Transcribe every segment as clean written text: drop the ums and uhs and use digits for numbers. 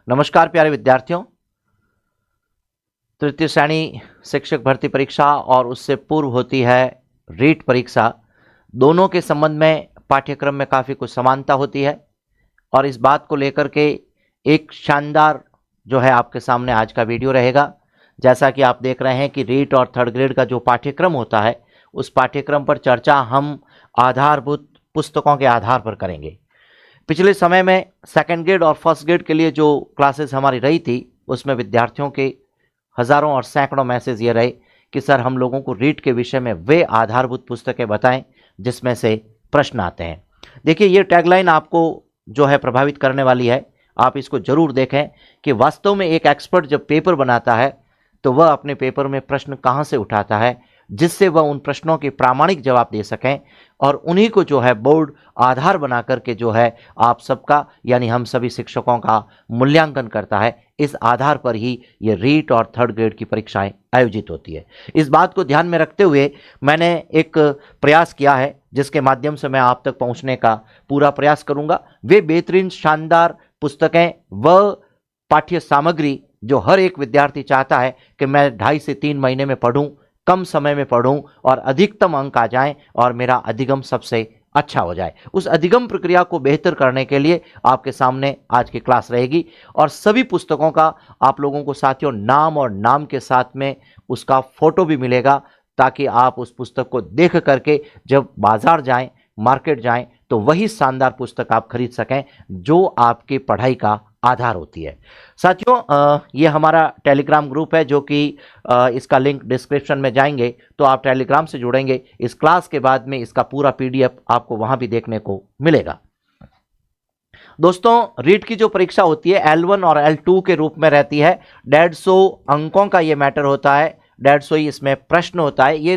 नमस्कार प्यारे विद्यार्थियों। तृतीय श्रेणी शिक्षक भर्ती परीक्षा और उससे पूर्व होती है रीट परीक्षा। दोनों के संबंध में पाठ्यक्रम में काफ़ी कुछ समानता होती है और इस बात को लेकर के एक शानदार जो है आपके सामने आज का वीडियो रहेगा। जैसा कि आप देख रहे हैं कि रीट और थर्ड ग्रेड का जो पाठ्यक्रम होता है उस पाठ्यक्रम पर चर्चा हम आधारभूत पुस्तकों के आधार पर करेंगे। पिछले समय में सेकंड ग्रेड और फर्स्ट ग्रेड के लिए जो क्लासेस हमारी रही थी उसमें विद्यार्थियों के हज़ारों और सैकड़ों मैसेज ये रहे कि सर हम लोगों को रीट के विषय में वे आधारभूत पुस्तकें बताएं जिसमें से प्रश्न आते हैं। देखिए, ये टैगलाइन आपको जो है प्रभावित करने वाली है। आप इसको जरूर देखें कि वास्तव में एक एक्सपर्ट जब पेपर बनाता है तो वह अपने पेपर में प्रश्न कहाँ से उठाता है जिससे वह उन प्रश्नों के प्रामाणिक जवाब दे सकें और उन्हीं को जो है बोर्ड आधार बना करके जो है आप सबका यानी हम सभी शिक्षकों का मूल्यांकन करता है। इस आधार पर ही ये रीट और थर्ड ग्रेड की परीक्षाएं आयोजित होती है। इस बात को ध्यान में रखते हुए मैंने एक प्रयास किया है जिसके माध्यम से मैं आप तक पहुंचने का पूरा प्रयास करूंगा। वे बेहतरीन शानदार पुस्तकें व पाठ्य सामग्री जो हर एक विद्यार्थी चाहता है कि मैं 2.5 से 3 महीने में पढ़ूं, कम समय में पढ़ूं और अधिकतम अंक आ जाएं और मेरा अधिगम सबसे अच्छा हो जाए। उस अधिगम प्रक्रिया को बेहतर करने के लिए आपके सामने आज की क्लास रहेगी और सभी पुस्तकों का आप लोगों को साथियों नाम और नाम के साथ में उसका फोटो भी मिलेगा ताकि आप उस पुस्तक को देख करके जब बाजार जाएं, मार्केट जाएं तो वही शानदार पुस्तक आप खरीद सकें जो आपकी पढ़ाई का आधार होती है। साथियों, ये हमारा टेलीग्राम ग्रुप है जो कि इसका लिंक डिस्क्रिप्शन में जाएंगे तो आप टेलीग्राम से जुड़ेंगे। इस क्लास के बाद में इसका पूरा पीडीएफ आपको वहां भी देखने को मिलेगा। दोस्तों, रीट की जो परीक्षा होती है L1 और L2 के रूप में रहती है। 150 अंकों का ये मैटर होता है, 150 ही इसमें प्रश्न होता है। ये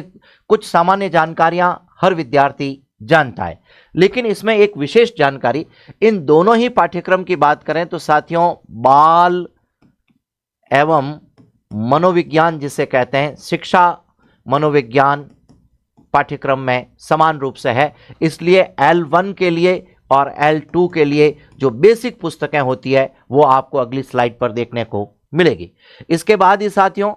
कुछ सामान्य जानकारियां हर विद्यार्थी जानता है, लेकिन इसमें एक विशेष जानकारी, इन दोनों ही पाठ्यक्रम की बात करें तो साथियों बाल एवं मनोविज्ञान जिसे कहते हैं शिक्षा मनोविज्ञान पाठ्यक्रम में समान रूप से है। इसलिए L1 के लिए और L2 के लिए जो बेसिक पुस्तकें होती है वो आपको अगली स्लाइड पर देखने को मिलेगी। इसके बाद ही साथियों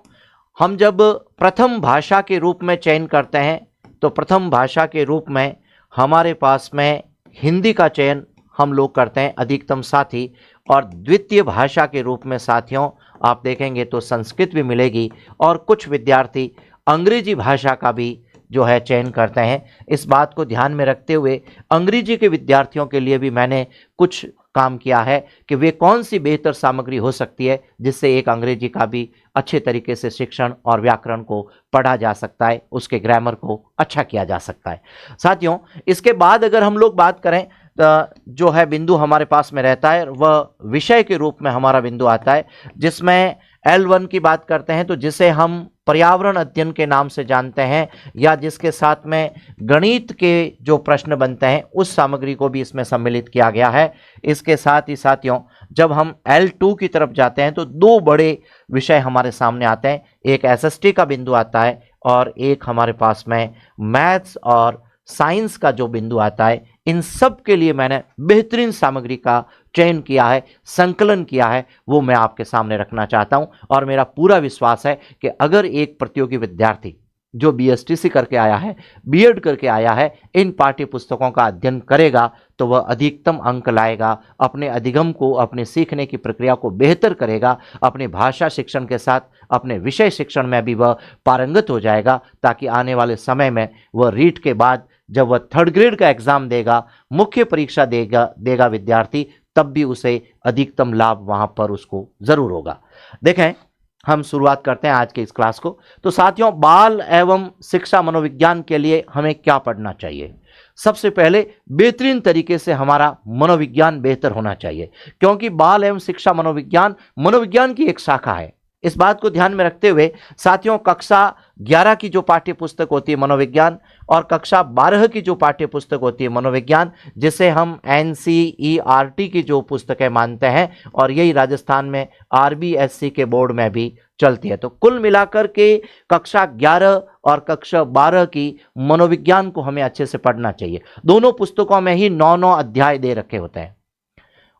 हम जब प्रथम भाषा के रूप में चयन करते हैं तो प्रथम भाषा के रूप में हमारे पास में हिंदी का चयन हम लोग करते हैं अधिकतम साथी, और द्वितीय भाषा के रूप में साथियों आप देखेंगे तो संस्कृत भी मिलेगी और कुछ विद्यार्थी अंग्रेजी भाषा का भी जो है चयन करते हैं। इस बात को ध्यान में रखते हुए अंग्रेजी के विद्यार्थियों के लिए भी मैंने कुछ काम किया है कि वे कौन सी बेहतर सामग्री हो सकती है जिससे एक अंग्रेजी का भी अच्छे तरीके से शिक्षण और व्याकरण को पढ़ा जा सकता है, उसके ग्रामर को अच्छा किया जा सकता है। साथियों, इसके बाद अगर हम लोग बात करें तो जो है बिंदु हमारे पास में रहता है वह विषय के रूप में हमारा बिंदु आता है, जिसमें L1 की बात करते हैं तो जिसे हम पर्यावरण अध्ययन के नाम से जानते हैं या जिसके साथ में गणित के जो प्रश्न बनते हैं उस सामग्री को भी इसमें सम्मिलित किया गया है। इसके साथ ही साथियों जब हम L2 की तरफ जाते हैं तो 2 बड़े विषय हमारे सामने आते हैं, एक SST का बिंदु आता है और एक हमारे पास में मैथ्स और साइंस का जो बिंदु आता है। इन सब के लिए मैंने बेहतरीन सामग्री का चयन किया है, संकलन किया है, वो मैं आपके सामने रखना चाहता हूं और मेरा पूरा विश्वास है कि अगर एक प्रतियोगी विद्यार्थी जो BSTC करके आया है, B.Ed करके आया है, इन पाठ्य पुस्तकों का अध्ययन करेगा तो वह अधिकतम अंक लाएगा, अपने अधिगम को, अपने सीखने की प्रक्रिया को बेहतर करेगा, अपने भाषा शिक्षण के साथ अपने विषय शिक्षण में भी वह पारंगत हो जाएगा ताकि आने वाले समय में वह रीट के बाद जब वह थर्ड ग्रेड का एग्जाम देगा, मुख्य परीक्षा देगा विद्यार्थी, तब भी उसे अधिकतम लाभ वहां पर उसको जरूर होगा। देखें, हम शुरुआत करते हैं आज के इस क्लास को। तो साथियों बाल एवं शिक्षा मनोविज्ञान के लिए हमें क्या पढ़ना चाहिए? सबसे पहले बेहतरीन तरीके से हमारा मनोविज्ञान बेहतर होना चाहिए, क्योंकि बाल एवं शिक्षा मनोविज्ञान की एक शाखा है। इस बात को ध्यान में रखते हुए साथियों कक्षा 11 की जो पाठ्य पुस्तक होती है मनोविज्ञान और कक्षा 12 की जो पाठ्य पुस्तक होती है मनोविज्ञान, जिसे हम NCERT की जो पुस्तकें मानते हैं और यही राजस्थान में RBSC के बोर्ड में भी चलती है। तो कुल मिलाकर के कक्षा 11 और कक्षा 12 की मनोविज्ञान को हमें अच्छे से पढ़ना चाहिए। दोनों पुस्तकों में ही 9-9 अध्याय दे रखे होते हैं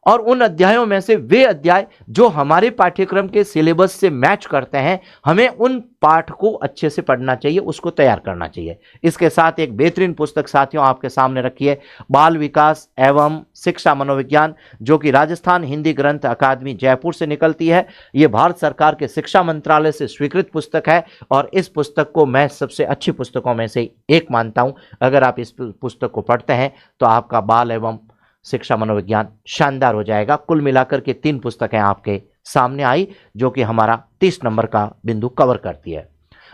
और उन अध्यायों में से वे अध्याय जो हमारे पाठ्यक्रम के सिलेबस से मैच करते हैं, हमें उन पाठ को अच्छे से पढ़ना चाहिए, उसको तैयार करना चाहिए। इसके साथ एक बेहतरीन पुस्तक साथियों आपके सामने रखी है, बाल विकास एवं शिक्षा मनोविज्ञान, जो कि राजस्थान हिंदी ग्रंथ अकादमी जयपुर से निकलती है। यह भारत सरकार के शिक्षा मंत्रालय से स्वीकृत पुस्तक है और इस पुस्तक को मैं सबसे अच्छी पुस्तकों में से एक मानता हूं। अगर आप इस पुस्तक को पढ़ते हैं तो आपका बाल एवं शिक्षा मनोविज्ञान शानदार हो जाएगा। कुल मिलाकर के 3 पुस्तकें आपके सामने आई जो कि हमारा 30 नंबर का बिंदु कवर करती है।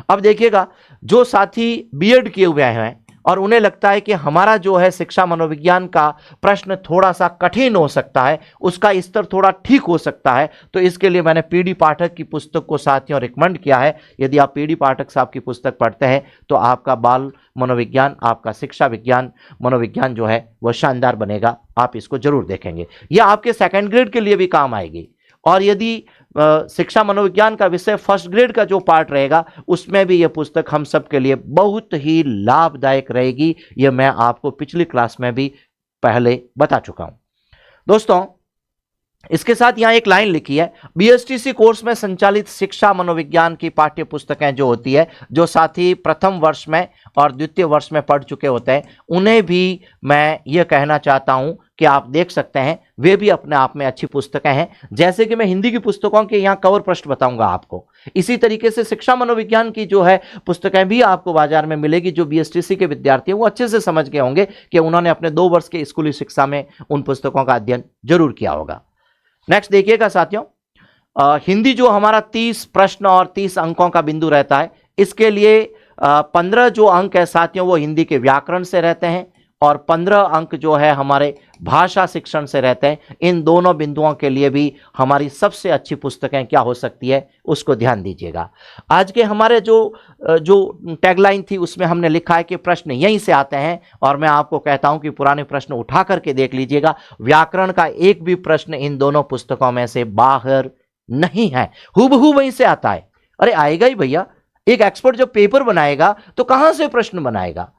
अब देखिएगा, जो साथी बीएड किए हुए हैं और उन्हें लगता है कि हमारा जो है शिक्षा मनोविज्ञान का प्रश्न थोड़ा सा कठिन हो सकता है, उसका स्तर थोड़ा ठीक हो सकता है, तो इसके लिए मैंने पीडी पाठक की पुस्तक को साथियों रिकमेंड किया है। यदि आप पीडी पाठक साहब की पुस्तक पढ़ते हैं तो आपका बाल मनोविज्ञान, आपका शिक्षा विज्ञान मनोविज्ञान जो है वह शानदार बनेगा। आप इसको जरूर देखेंगे, यह आपके सेकेंड ग्रेड के लिए भी काम आएगी। और यदि शिक्षा मनोविज्ञान का विषय फर्स्ट ग्रेड का जो पार्ट रहेगा उसमें भी यह पुस्तक हम सब के लिए बहुत ही लाभदायक रहेगी। यह मैं आपको पिछली क्लास में भी पहले बता चुका हूं। दोस्तों, इसके साथ यहां एक लाइन लिखी है, बीएसटीसी कोर्स में संचालित शिक्षा मनोविज्ञान की पाठ्य पुस्तकें जो होती है, जो साथी प्रथम वर्ष में और द्वितीय वर्ष में पढ़ चुके होते हैं, उन्हें भी मैं यह कहना चाहता हूं कि आप देख सकते हैं, वे भी अपने आप में अच्छी पुस्तकें हैं। जैसे कि मैं हिंदी की पुस्तकों के यहां कवर पृष्ठ बताऊंगा आपको, इसी तरीके से शिक्षा मनोविज्ञान की जो है पुस्तकें भी आपको बाजार में मिलेगी। जो बीएसटीसी के विद्यार्थी हैं वो अच्छे से समझ गए होंगे कि उन्होंने अपने 2 वर्ष के स्कूली शिक्षा में उन पुस्तकों का अध्ययन जरूर किया होगा। नेक्स्ट देखिएगा साथियों, हिंदी जो हमारा 30 प्रश्न और 30 अंकों का बिंदु रहता है, इसके लिए 15 जो अंक है साथियों वो हिंदी के व्याकरण से रहते हैं और 15 अंक जो है हमारे भाषा शिक्षण से रहते हैं। इन दोनों बिंदुओं के लिए भी हमारी सबसे अच्छी पुस्तकें क्या हो सकती है, उसको ध्यान दीजिएगा। आज के हमारे जो टैगलाइन थी उसमें हमने लिखा है कि प्रश्न यहीं से आते हैं, और मैं आपको कहता हूं कि पुराने प्रश्न उठा करके देख लीजिएगा। व्याकरण का एक भी प्रश्न इन दोनों पुस्तकों में से बाहर नहीं है, हूबहू वहीं से आता है। अरे आएगा ही भैया, एक एक्सपर्ट जब पेपर बनाएगा तो कहां से प्रश्न बनाएगा,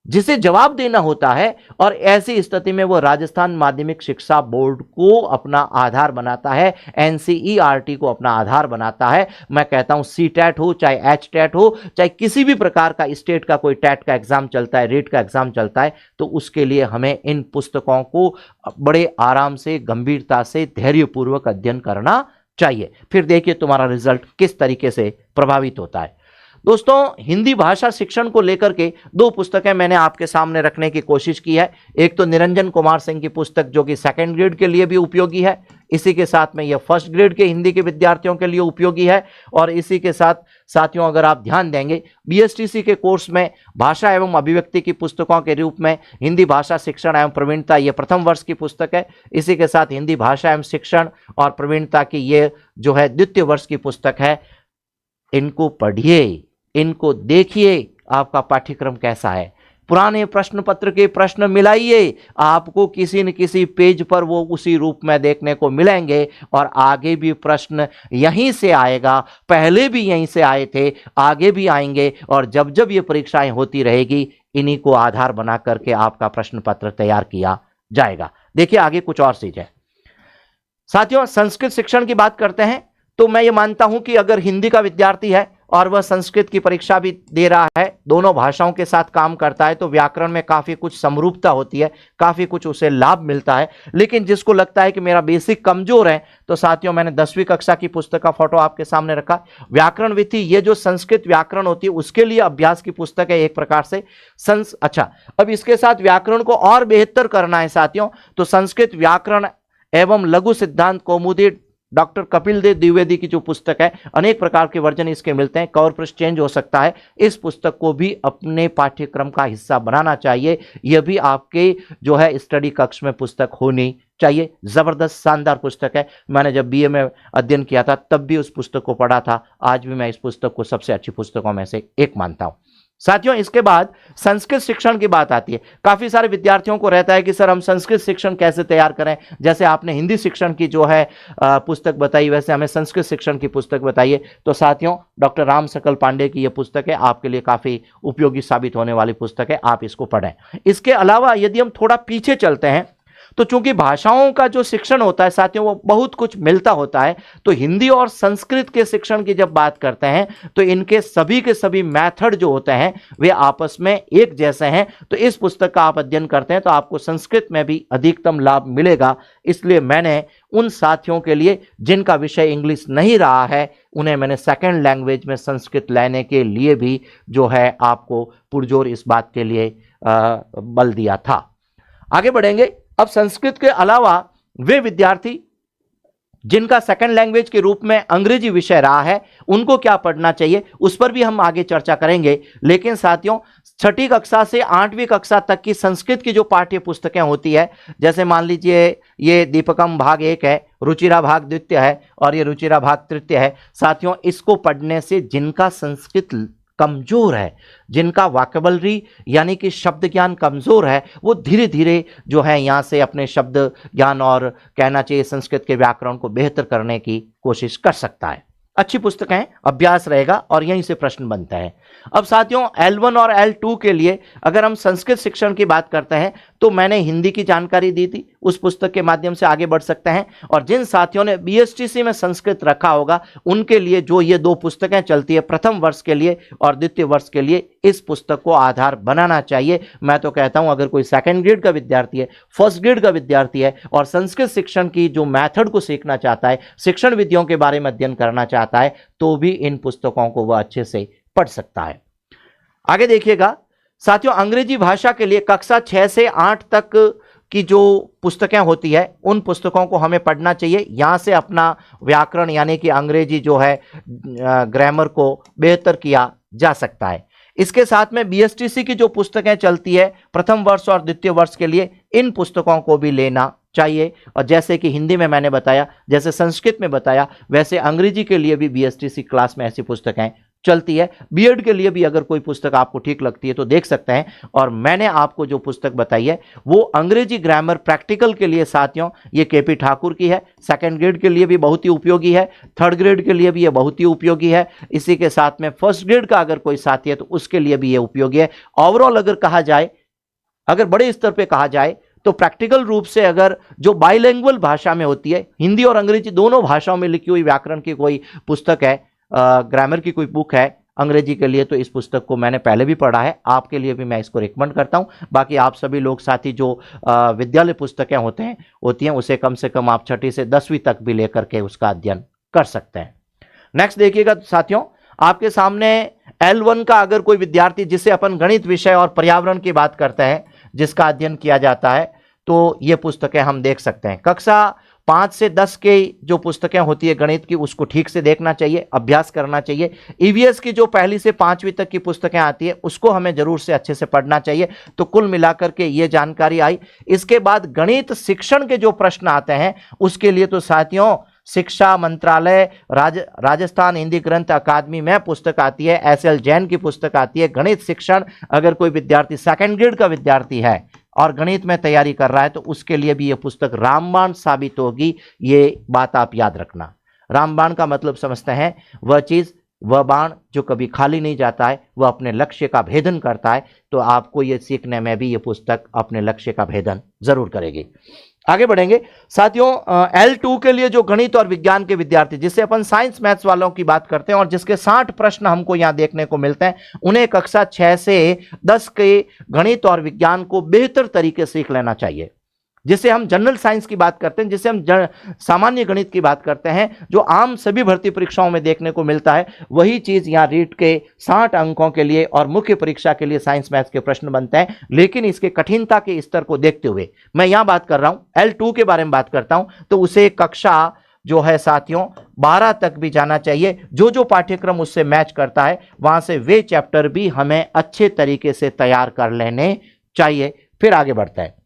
जिसे जवाब देना होता है। और ऐसी स्थिति में वो राजस्थान माध्यमिक शिक्षा बोर्ड को अपना आधार बनाता है, एनसीईआरटी को अपना आधार बनाता है। मैं कहता हूं सीटेट हो चाहे एचटेट हो, चाहे किसी भी प्रकार का स्टेट का कोई टेट का एग्जाम चलता है, रेट का एग्जाम चलता है, तो उसके लिए हमें इन पुस्तकों को बड़े आराम से, गंभीरता से, धैर्यपूर्वक अध्ययन करना चाहिए। फिर देखिए तुम्हारा रिजल्ट किस तरीके से प्रभावित होता है। दोस्तों, हिंदी भाषा शिक्षण को लेकर के 2 पुस्तकें मैंने आपके सामने रखने की कोशिश की है। एक तो निरंजन कुमार सिंह की पुस्तक जो कि सेकंड ग्रेड के लिए भी उपयोगी है, इसी के साथ में यह फर्स्ट ग्रेड के हिंदी के विद्यार्थियों के लिए उपयोगी है। और इसी के साथ साथियों अगर आप ध्यान देंगे, बीएसटीसी के कोर्स में भाषा एवं अभिव्यक्ति की पुस्तकों के रूप में हिंदी भाषा शिक्षण एवं प्रवीणता ये प्रथम वर्ष की पुस्तक है। इसी के साथ हिंदी भाषा एवं शिक्षण और प्रवीणता की ये जो है द्वितीय वर्ष की पुस्तक है। इनको पढ़िए, इनको देखिए, आपका पाठ्यक्रम कैसा है। पुराने प्रश्न पत्र के प्रश्न मिलाइए, आपको किसी न किसी पेज पर वो उसी रूप में देखने को मिलेंगे। और आगे भी प्रश्न यहीं से आएगा, पहले भी यहीं से आए थे, आगे भी आएंगे। और जब जब ये परीक्षाएं होती रहेगी, इन्हीं को आधार बना करके आपका प्रश्न पत्र तैयार किया जाएगा। देखिए आगे कुछ और चीज है साथियों। संस्कृत शिक्षण की बात करते हैं तो मैं ये मानता हूं कि अगर हिंदी का विद्यार्थी है और वह संस्कृत की परीक्षा भी दे रहा है, दोनों भाषाओं के साथ काम करता है, तो व्याकरण में काफी कुछ समरूपता होती है, काफी कुछ उसे लाभ मिलता है। लेकिन जिसको लगता है कि मेरा बेसिक कमजोर है, तो साथियों मैंने 10वीं कक्षा की पुस्तक का फोटो आपके सामने रखा, व्याकरण विधि। ये जो संस्कृत व्याकरण होती है उसके लिए अभ्यास की पुस्तक है एक प्रकार से। अच्छा, अब इसके साथ व्याकरण को और बेहतर करना है साथियों, तो संस्कृत व्याकरण एवं लघु सिद्धांत कौमुदी डॉक्टर कपिल देव द्विवेदी की जो पुस्तक है, अनेक प्रकार के वर्जन इसके मिलते हैं, कवर पृष्ठ चेंज हो सकता है। इस पुस्तक को भी अपने पाठ्यक्रम का हिस्सा बनाना चाहिए। यह भी आपके जो है स्टडी कक्ष में पुस्तक होनी चाहिए। जबरदस्त शानदार पुस्तक है। मैंने जब बीए में अध्ययन किया था तब भी उस पुस्तक को पढ़ा था, आज भी मैं इस पुस्तक को सबसे अच्छी पुस्तकों में से एक मानता हूं साथियों। इसके बाद संस्कृत शिक्षण की बात आती है। काफी सारे विद्यार्थियों को रहता है कि सर हम संस्कृत शिक्षण कैसे तैयार करें। जैसे आपने हिंदी शिक्षण की जो है पुस्तक बताई, वैसे हमें संस्कृत शिक्षण की पुस्तक बताइए। तो साथियों डॉक्टर राम सकल पांडे की यह पुस्तक है, आपके लिए काफी उपयोगी साबित होने वाली पुस्तक है, आप इसको पढ़ें। इसके अलावा यदि हम थोड़ा पीछे चलते हैं तो चूंकि भाषाओं का जो शिक्षण होता है साथियों वो बहुत कुछ मिलता होता है, तो हिंदी और संस्कृत के शिक्षण की जब बात करते हैं तो इनके सभी के सभी मेथड जो होते हैं वे आपस में एक जैसे हैं। तो इस पुस्तक का आप अध्ययन करते हैं तो आपको संस्कृत में भी अधिकतम लाभ मिलेगा। इसलिए मैंने उन साथियों के लिए जिनका विषय इंग्लिश नहीं रहा है उन्हें मैंने सेकंड लैंग्वेज में संस्कृत लेने के लिए भी जो है आपको पुरजोर इस बात के लिए बल दिया था। आगे बढ़ेंगे। अब संस्कृत के अलावा वे विद्यार्थी जिनका सेकंड लैंग्वेज के रूप में अंग्रेजी विषय रहा है उनको क्या पढ़ना चाहिए उस पर भी हम आगे चर्चा करेंगे। लेकिन साथियों छठी कक्षा से 8वीं कक्षा तक की संस्कृत की जो पाठ्य पुस्तकें होती है, जैसे मान लीजिए ये दीपकम भाग 1 है, रुचिरा भाग द्वितीय है और ये रुचिरा भाग तृतीय है। साथियों इसको पढ़ने से जिनका संस्कृत कमजोर है, जिनका वोकैबुलरी यानी कि शब्द ज्ञान कमजोर है, वो धीरे धीरे जो है यहाँ से अपने शब्द ज्ञान और कहना चाहिए संस्कृत के व्याकरण को बेहतर करने की कोशिश कर सकता है। अच्छी पुस्तक है, अभ्यास रहेगा और यहीं से प्रश्न बनता है। अब साथियों L1 और L2 के लिए अगर हम संस्कृत शिक्षण की बात करते हैं तो मैंने हिंदी की जानकारी दी थी, उस पुस्तक के माध्यम से आगे बढ़ सकते हैं। और जिन साथियों ने BSTC में संस्कृत रखा होगा उनके लिए जो ये 2 पुस्तकें चलती है प्रथम वर्ष के लिए और द्वितीय वर्ष के लिए, इस पुस्तक को आधार बनाना चाहिए। मैं तो कहता हूं अगर कोई सेकंड ग्रेड का विद्यार्थी है, फर्स्ट ग्रेड का विद्यार्थी है और संस्कृत शिक्षण की जो मेथड को सीखना चाहता है, शिक्षण विधियों के बारे में अध्ययन करना चाहता है, तो भी इन पुस्तकों को वह अच्छे से पढ़ सकता है। आगे देखिएगा साथियों, अंग्रेजी भाषा के लिए कक्षा 6 से 8 तक की जो पुस्तकें होती है उन पुस्तकों को हमें पढ़ना चाहिए। यहाँ से अपना व्याकरण यानी कि अंग्रेजी जो है ग्रामर को बेहतर किया जा सकता है। इसके साथ में BSTC की जो पुस्तकें चलती है प्रथम वर्ष और द्वितीय वर्ष के लिए, इन पुस्तकों को भी लेना चाहिए। और जैसे कि हिंदी में मैंने बताया, जैसे संस्कृत में बताया, वैसे अंग्रेजी के लिए भी BSTC क्लास में ऐसी पुस्तकें चलती है। बीएड के लिए भी अगर कोई पुस्तक आपको ठीक लगती है तो देख सकते हैं। और मैंने आपको जो पुस्तक बताई है वो अंग्रेजी ग्रामर प्रैक्टिकल के लिए साथियों ये KP ठाकुर की है। सेकंड ग्रेड के लिए भी बहुत ही उपयोगी है, थर्ड ग्रेड के लिए भी ये बहुत ही उपयोगी है। इसी के साथ में फर्स्ट ग्रेड का अगर कोई साथी है तो उसके लिए भी ये उपयोगी है। ओवरऑल अगर कहा जाए, अगर बड़े स्तर पर कहा जाए तो प्रैक्टिकल रूप से अगर जो बाइलिंगुअल भाषा में होती है, हिंदी और अंग्रेजी दोनों भाषाओं में लिखी हुई व्याकरण की कोई पुस्तक है, ग्रामर की कोई बुक है अंग्रेजी के लिए, तो इस पुस्तक को मैंने पहले भी पढ़ा है, आपके लिए भी मैं इसको रिकमेंड करता हूं। बाकी आप सभी लोग साथी जो विद्यालय पुस्तकें होती हैं उसे कम से कम आप 6ठी से 10वीं तक भी लेकर के उसका अध्ययन कर सकते हैं। नेक्स्ट देखिएगा साथियों, आपके सामने L1 का अगर कोई विद्यार्थी, जिसे अपन गणित विषय और पर्यावरण की बात करते हैं, जिसका अध्ययन किया जाता है, तो ये पुस्तकें हम देख सकते हैं। कक्षा 5 से 10 के जो पुस्तकें होती है गणित की, उसको ठीक से देखना चाहिए, अभ्यास करना चाहिए। EVS की जो 1ली से 5वीं तक की पुस्तकें आती है उसको हमें जरूर से अच्छे से पढ़ना चाहिए। तो कुल मिलाकर के ये जानकारी आई। इसके बाद गणित शिक्षण के जो प्रश्न आते हैं उसके लिए तो साथियों शिक्षा मंत्रालय, राजस्थान हिंदी ग्रंथ अकादमी में पुस्तक आती है, SL जैन की पुस्तक आती है गणित शिक्षण। अगर कोई विद्यार्थी सेकंड ग्रेड का विद्यार्थी है और गणित में तैयारी कर रहा है तो उसके लिए भी यह पुस्तक रामबाण साबित होगी। ये बात आप याद रखना। रामबाण का मतलब समझते हैं, वह चीज, वह बाण जो कभी खाली नहीं जाता है, वह अपने लक्ष्य का भेदन करता है। तो आपको यह सीखने में भी यह पुस्तक अपने लक्ष्य का भेदन जरूर करेगी। आगे बढ़ेंगे साथियों, L2 के लिए जो गणित और विज्ञान के विद्यार्थी, जिससे अपन साइंस मैथ्स वालों की बात करते हैं और जिसके 60 प्रश्न हमको यहां देखने को मिलते हैं, उन्हें कक्षा 6 से 10 के गणित और विज्ञान को बेहतर तरीके से सीख लेना चाहिए। जिसे हम जनरल साइंस की बात करते हैं, जिसे हम सामान्य गणित की बात करते हैं, जो आम सभी भर्ती परीक्षाओं में देखने को मिलता है, वही चीज यहाँ रीट के 60 अंकों के लिए और मुख्य परीक्षा के लिए साइंस मैथ्स के प्रश्न बनते हैं। लेकिन इसके कठिनता के स्तर को देखते हुए मैं यहाँ बात कर रहा हूँ, L2 के बारे में बात करता हूँ, तो उसे कक्षा जो है साथियों 12 तक भी जाना चाहिए। जो पाठ्यक्रम उससे मैच करता है वहां से वे चैप्टर भी हमें अच्छे तरीके से तैयार कर लेने चाहिए। फिर आगे बढ़ता है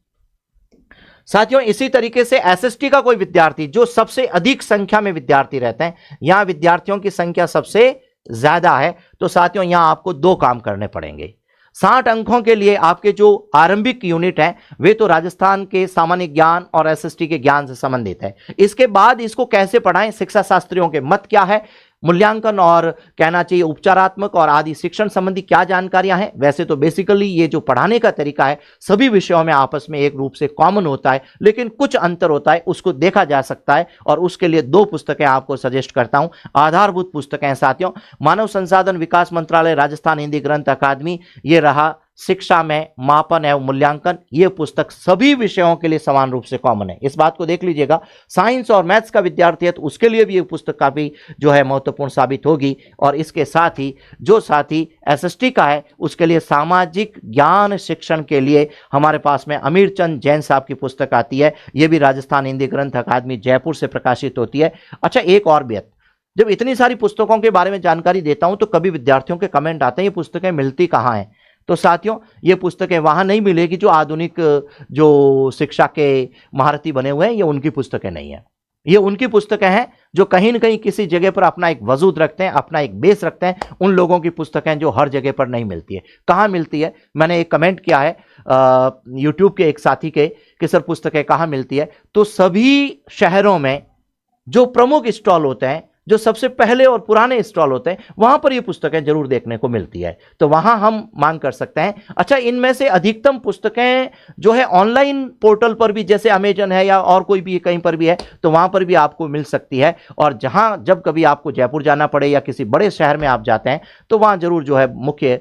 साथियों, इसी तरीके से SST का कोई विद्यार्थी, जो सबसे अधिक संख्या में विद्यार्थी रहते हैं, यहां विद्यार्थियों की संख्या सबसे ज्यादा है, तो साथियों यहां आपको 2 काम करने पड़ेंगे। 60 अंकों के लिए आपके जो आरंभिक यूनिट हैं वे तो राजस्थान के सामान्य ज्ञान और SST के ज्ञान से संबंधित है। इसके बाद इसको कैसे पढ़ाएं, शिक्षा शास्त्रियों के मत क्या है, मूल्यांकन और कहना चाहिए उपचारात्मक और आदि शिक्षण संबंधी क्या जानकारियां हैं। वैसे तो बेसिकली ये जो पढ़ाने का तरीका है सभी विषयों में आपस में एक रूप से कॉमन होता है, लेकिन कुछ अंतर होता है, उसको देखा जा सकता है। और उसके लिए दो पुस्तकें आपको सजेस्ट करता हूं, आधारभूत पुस्तकें साथियों, मानव संसाधन विकास मंत्रालय राजस्थान हिंदी ग्रंथ अकादमी, ये रहा शिक्षा में मापन एवं मूल्यांकन। यह पुस्तक सभी विषयों के लिए समान रूप से कॉमन है, इस बात को देख लीजिएगा। साइंस और मैथ्स का विद्यार्थी है तो उसके लिए भी यह पुस्तक काफी जो है महत्वपूर्ण साबित होगी। और इसके साथ ही जो साथी एसएसटी का है उसके लिए सामाजिक ज्ञान शिक्षण के लिए हमारे पास में अमीर चंद जैन साहब की पुस्तक आती है, यह भी राजस्थान हिंदी ग्रंथ अकादमी जयपुर से प्रकाशित होती है। अच्छा, एक और बात, जब इतनी सारी पुस्तकों के बारे में जानकारी देता हूं तो कभी विद्यार्थियों के कमेंट आते हैं ये पुस्तकें मिलती कहां हैं। तो साथियों, ये पुस्तकें वहां नहीं मिलेगी जो आधुनिक जो शिक्षा के महारथी बने हुए हैं, ये उनकी पुस्तकें नहीं है। ये उनकी पुस्तकें हैं जो कहीं न कहीं किसी जगह पर अपना एक वजूद रखते हैं, अपना एक बेस रखते हैं। उन लोगों की पुस्तकें जो हर जगह पर नहीं मिलती है। कहाँ मिलती है? मैंने एक कमेंट किया है यूट्यूब के एक साथी के कि सर पुस्तकें कहाँ मिलती है, तो सभी शहरों में जो प्रमुख स्टॉल होते हैं, जो सबसे पहले और पुराने स्टॉल होते हैं, वहां पर ये पुस्तकें जरूर देखने को मिलती है, तो वहां हम मांग कर सकते हैं। अच्छा, इनमें से अधिकतम पुस्तकें जो है ऑनलाइन पोर्टल पर भी, जैसे अमेजन है या और कोई भी कहीं पर भी है, तो वहां पर भी आपको मिल सकती है। और जहां जब कभी आपको जयपुर जाना पड़े या किसी बड़े शहर में आप जाते हैं तो वहां जरूर जो है मुख्य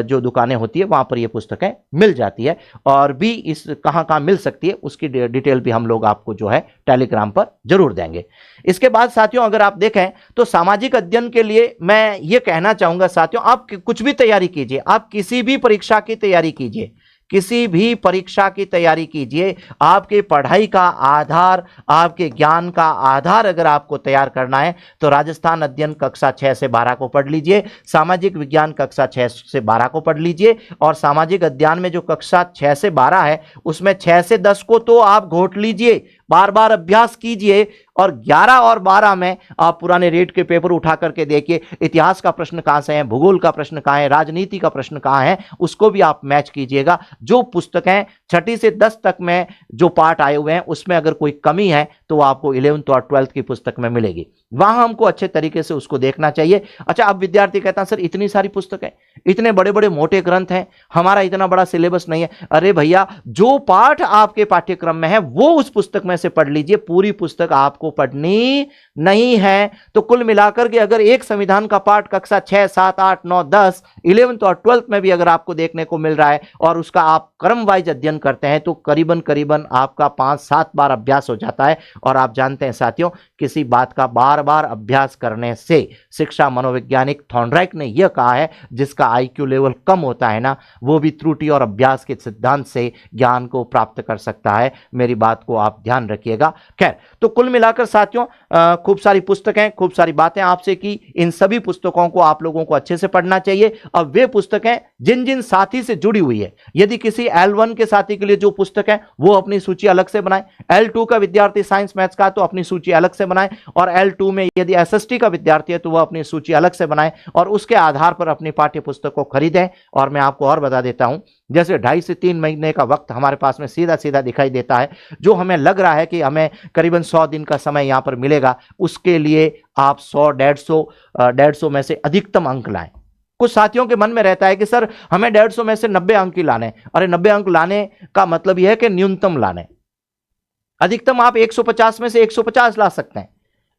जो दुकानें होती है वहां पर ये पुस्तकें मिल जाती है। और भी इस कहां कहां मिल सकती है उसकी डिटेल भी हम लोग आपको जो है टेलीग्राम पर जरूर देंगे। इसके बाद साथियों, अगर आप देखें तो सामाजिक अध्ययन के लिए मैं ये कहना चाहूंगा साथियों, आप कुछ भी तैयारी कीजिए, आप किसी भी परीक्षा की तैयारी कीजिए, किसी भी परीक्षा की तैयारी कीजिए, आपके पढ़ाई का आधार, आपके ज्ञान का आधार अगर आपको तैयार करना है तो राजस्थान अध्ययन कक्षा 6 से 12 को पढ़ लीजिए, सामाजिक विज्ञान कक्षा 6 से 12 को पढ़ लीजिए। और सामाजिक अध्ययन में जो कक्षा 6 से 12 है उसमें 6 से 10 को तो आप घोट लीजिए, बार बार अभ्यास कीजिए। और 11 और 12 में आप पुराने रेट के पेपर उठा करके देखिए, इतिहास का प्रश्न कहां से है, भूगोल का प्रश्न कहां है, राजनीति का प्रश्न कहां है, उसको भी आप मैच कीजिएगा। जो पुस्तकें 6ठी से 10 तक में जो पार्ट आए हुए हैं उसमें अगर कोई कमी है तो आपको 11th और 12th की पुस्तक में मिलेगी, वहां हमको अच्छे तरीके से उसको देखना चाहिए। अच्छा, अब विद्यार्थी कहता है सर इतनी सारी पुस्तकें, इतने बड़े बड़े मोटे ग्रंथ हैं, हमारा इतना बड़ा सिलेबस नहीं है। अरे भैया, जो पाठ आपके पाठ्यक्रम में है वो उस पुस्तक में से पढ़ लीजिए, पूरी पुस्तक आपको पढ़नी नहीं है। तो कुल मिलाकर के अगर एक संविधान का पाठ कक्षा 6, 7, 8, 9, 10, 11th और 12th में भी अगर आपको देखने को मिल रहा है और उसका आप क्रम वाइज अध्ययन करते हैं तो करीबन करीबन आपका 5-7 बार अभ्यास हो जाता है। और आप जानते हैं साथियों, किसी बात का बार बार अभ्यास करने से, शिक्षा मनोवैज्ञानिक थॉर्नडाइक ने यह कहा है, जिसका आईक्यू लेवल कम होता है ना, वो भी त्रुटि और अभ्यास के सिद्धांत से ज्ञान को प्राप्त कर सकता है। मेरी बात को आप ध्यान रखिएगा। खैर, तो कुल मिलाकर साथियों, खूब सारी पुस्तकें, खूब सारी बातें आपसे की, इन सभी पुस्तकों को आप लोगों को अच्छे से पढ़ना चाहिए। अब वे पुस्तकें जिन जिन साथी से जुड़ी हुई है, यदि किसी L1 के साथी के लिए जो पुस्तक है वो अपनी सूची अलग से बनाए, L2 का विद्यार्थी साइंस मैथ्स का तो अपनी सूची अलग से बनाए, और L2 में यदि एसएसटी का विद्यार्थी है तो वह अपनी सूची अलग से बनाए और उसके आधार पर अपनी पाठ्य पुस्तक को खरीदें। और मैं आपको और बता देता हूं, जैसे 2.5 से 3 महीने का वक्त हमारे पास में सीधा सीधा दिखाई देता है, जो हमें लग रहा है कि हमें करीबन 100 दिन का समय यहां पर मिलेगा, उसके लिए आप 100-150 में से अधिकतम अंक लाएं। कुछ साथियों के मन में रहता है कि सर हमें 150 में से 90 अंक ही लाने। अरे 90 अंक लाने का मतलब यह है कि न्यूनतम लाने, अधिकतम आप 150 में से 150 ला सकते हैं।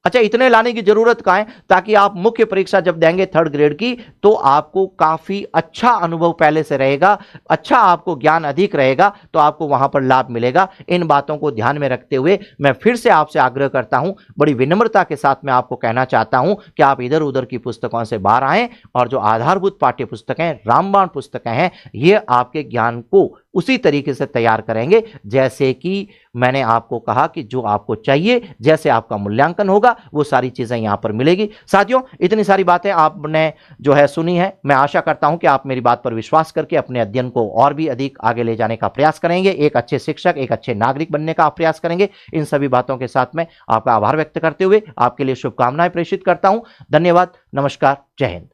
अच्छा, इतने लाने की जरूरत कहां है? ताकि आप मुख्य परीक्षा जब देंगे 3rd ग्रेड की तो आपको काफी अच्छा अनुभव पहले से रहेगा, अच्छा आपको ज्ञान अधिक रहेगा, तो आपको वहां पर लाभ मिलेगा। इन बातों को ध्यान में रखते हुए मैं फिर से आपसे आग्रह करता हूं, बड़ी विनम्रता के साथ मैं आपको कहना चाहता हूं कि आप इधर उधर की पुस्तकों से बाहर आएं और जो आधारभूत पाठ्य पुस्तकें, रामबाण पुस्तकें हैं, ये आपके ज्ञान को उसी तरीके से तैयार करेंगे जैसे कि मैंने आपको कहा कि जो आपको चाहिए, जैसे आपका मूल्यांकन होगा वो सारी चीजें यहां पर मिलेगी। साथियों, इतनी सारी बातें आपने जो है सुनी है, मैं आशा करता हूं कि आप मेरी बात पर विश्वास करके अपने अध्ययन को और भी अधिक आगे ले जाने का प्रयास करेंगे, एक अच्छे शिक्षक, एक अच्छे नागरिक बनने का प्रयास करेंगे। इन सभी बातों के साथ में आपका आभार व्यक्त करते हुए आपके लिए शुभकामनाएं प्रेषित करता हूं। धन्यवाद, नमस्कार, जय हिंद।